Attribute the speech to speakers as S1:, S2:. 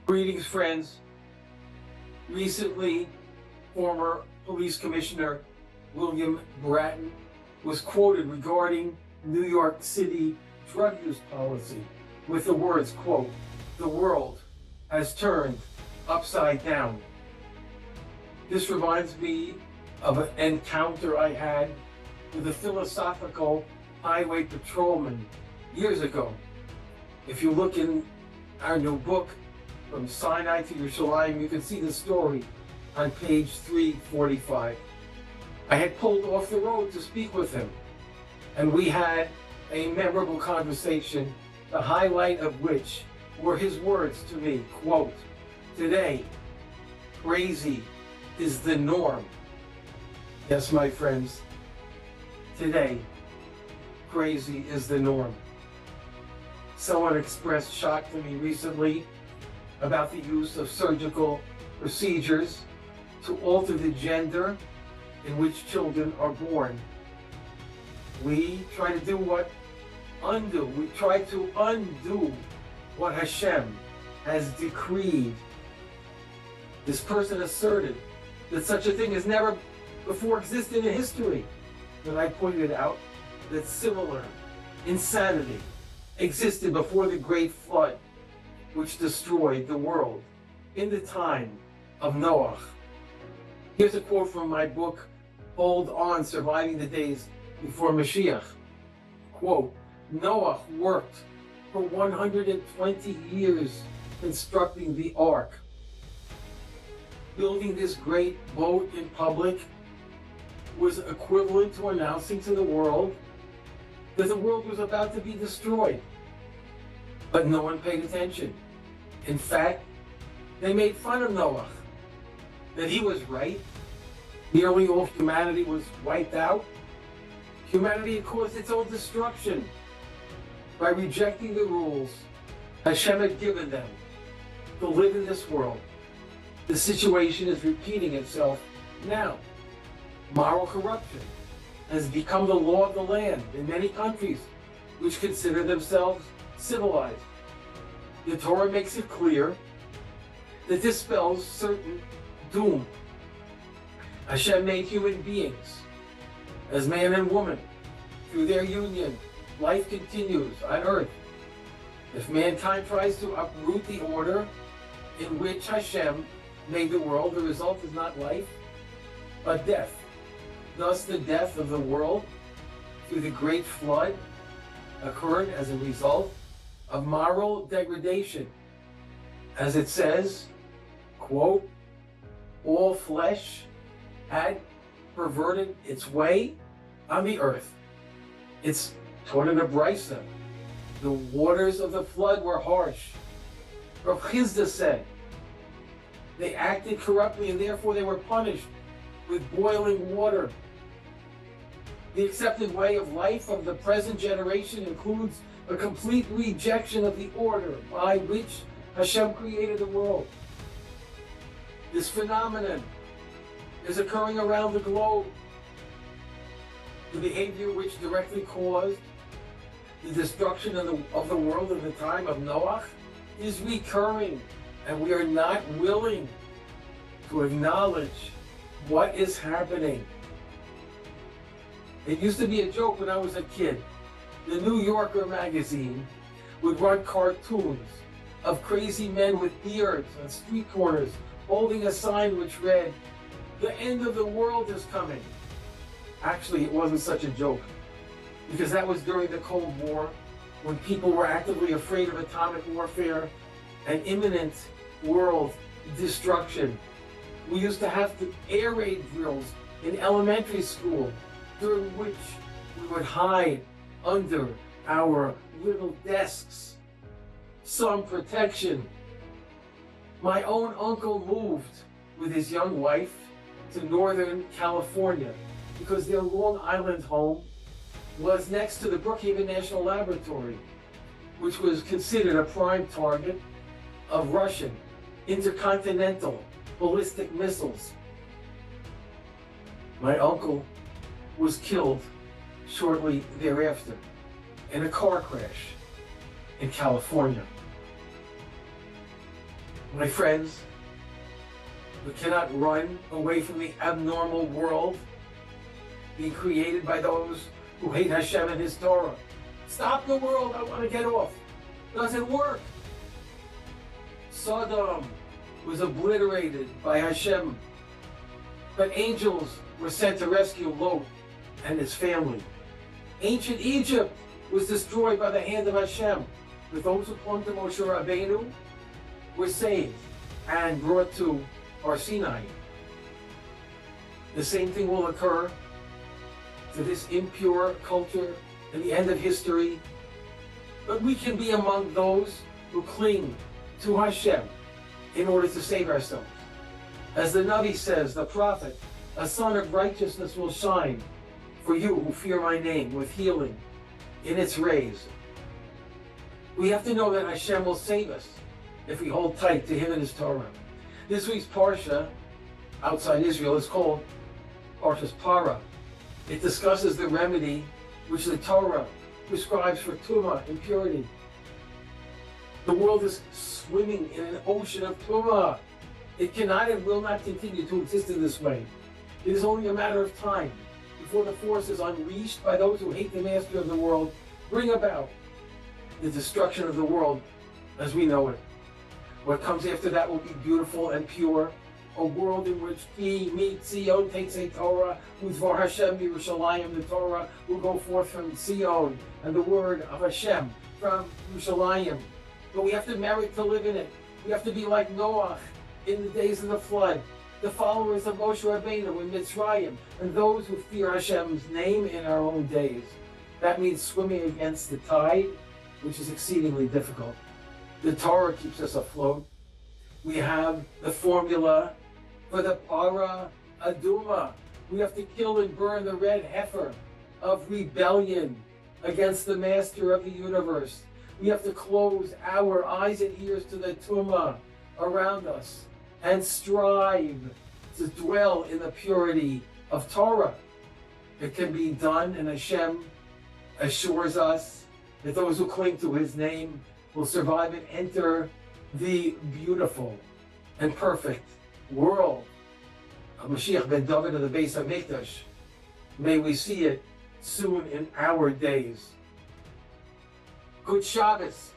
S1: Greetings, friends. Recently, former police commissioner William Bratton was quoted regarding New York City drug use policy with the words, quote, "The world has turned upside down." This reminds me of an encounter I had with a philosophical highway patrolman years ago. If you look in our new book, From Sinai to Yerushalayim, you can see the story on page 345. I had pulled off the road to speak with him, and we had a memorable conversation, the highlight of which were his words to me, quote, "Today, crazy is the norm." Yes, my friends, today, crazy is the norm. Someone expressed shock to me recently about the use of surgical procedures to alter the gender in which children are born. We try to undo what Hashem has decreed. This person asserted that such a thing has never before existed in history. But I pointed out that similar insanity existed before the great flood, which destroyed the world in the time of Noah. Here's a quote from my book, Hold On, Surviving the Days Before Mashiach. Quote, "Noah worked for 120 years constructing the ark. Building this great boat in public was equivalent to announcing to the world that the world was about to be destroyed. But no one paid attention. In fact, they made fun of Noah, that he was right. Nearly all humanity was wiped out. Humanity had caused its own destruction by rejecting the rules Hashem had given them to live in this world. The situation is repeating itself now. Moral corruption has become the law of the land in many countries which consider themselves civilized. The Torah makes it clear that this spells certain doom. Hashem made human beings as man and woman. Through their union, life continues on earth. If mankind tries to uproot the order in which Hashem made the world, the result is not life, but death. Thus, the death of the world through the great flood occurred as a result of moral degradation. As it says, quote, "All flesh had perverted its way on the earth." It's taught in the Brisa. The waters of the flood were harsh. Rav Chizda said, they acted corruptly and therefore they were punished with boiling water. The accepted way of life of the present generation includes a complete rejection of the order by which Hashem created the world. This phenomenon is occurring around the globe. The behavior which directly caused the destruction of the world in the time of Noah is recurring, and we are not willing to acknowledge what is happening. It used to be a joke when I was a kid. The New Yorker magazine would run cartoons of crazy men with beards on street corners holding a sign which read, "The end of the world is coming." Actually, it wasn't such a joke, because that was during the Cold War, when people were actively afraid of atomic warfare and imminent world destruction. We used to have air raid drills in elementary school, during which we would hide under our little desks. Some protection. My own uncle moved with his young wife to Northern California because their Long Island home was next to the Brookhaven National Laboratory, which was considered a prime target of Russian intercontinental ballistic missiles. My uncle was killed shortly thereafter in a car crash in California. My friends, we cannot run away from the abnormal world being created by those who hate Hashem and His Torah. Stop the world, I want to get off. Doesn't work. Sodom was obliterated by Hashem, but angels were sent to rescue Lot and his family. Ancient Egypt was destroyed by the hand of Hashem, but those who clung to Moshe Rabbeinu were saved and brought to Har Sinai. The same thing will occur to this impure culture in the end of history, but we can be among those who cling to Hashem in order to save ourselves. As the Navi says, the prophet, a sun of righteousness will shine for you who fear my name with healing in its rays. We have to know that Hashem will save us if we hold tight to Him and His Torah. This week's Parsha, outside Israel, is called Parshas Para. It discusses the remedy which the Torah prescribes for Tumah, impurity. The world is swimming in an ocean of Tumah. It cannot and will not continue to exist in this way. It is only a matter of time before the forces unleashed by those who hate the master of the world bring about the destruction of the world as we know it. What comes after that will be beautiful and pure, a world in which Zion takes a Torah, Udvar Hashem Yerushalayim, the Torah will go forth from Zion, and the word of Hashem from Yerushalayim. But we have to merit to live in it. We have to be like Noah in the days of the flood, the followers of Moshe Rabbeinu in Mitzrayim, and those who fear Hashem's name in our own days. That means swimming against the tide, which is exceedingly difficult. The Torah keeps us afloat. We have the formula for the para aduma. We have to kill and burn the red heifer of rebellion against the master of the universe. We have to close our eyes and ears to the tumah around us and strive to dwell in the purity of Torah. It can be done, and Hashem assures us that those who cling to His name will survive and enter the beautiful and perfect world of Mashiach ben David of the Beis HaMikdash. May we see it soon in our days. Good Shabbos.